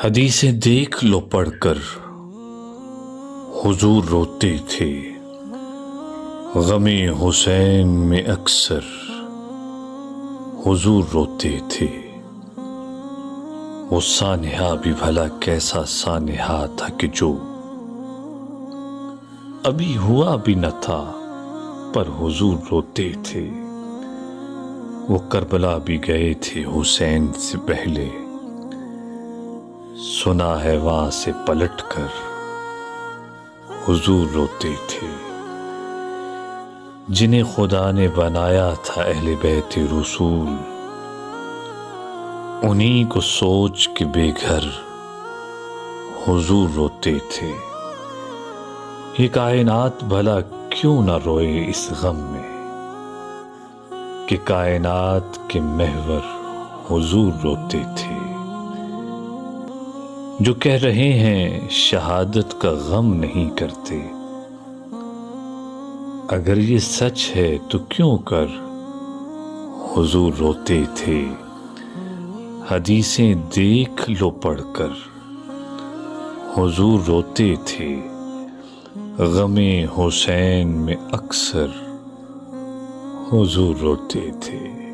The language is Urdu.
حدیثیں دیکھ لو پڑھ کر حضور روتے تھے، غم حسین میں اکثر حضور روتے تھے۔ وہ سانحہ بھی بھلا کیسا سانحہ تھا کہ جو ابھی ہوا بھی نہ تھا پر حضور روتے تھے۔ وہ کربلا بھی گئے تھے حسین سے پہلے، سنا ہے وہاں سے پلٹ کر حضور روتے تھے۔ جنہیں خدا نے بنایا تھا اہل بیت رسول، انہی کو سوچ کے بے گھر حضور روتے تھے۔ یہ کائنات بھلا کیوں نہ روئے اس غم میں کہ کائنات کے محور حضور روتے تھے۔ جو کہہ رہے ہیں شہادت کا غم نہیں کرتے، اگر یہ سچ ہے تو کیوں کر حضور روتے تھے۔ حدیثیں دیکھ لو پڑھ کر حضور روتے تھے، غم حسین میں اکثر حضور روتے تھے۔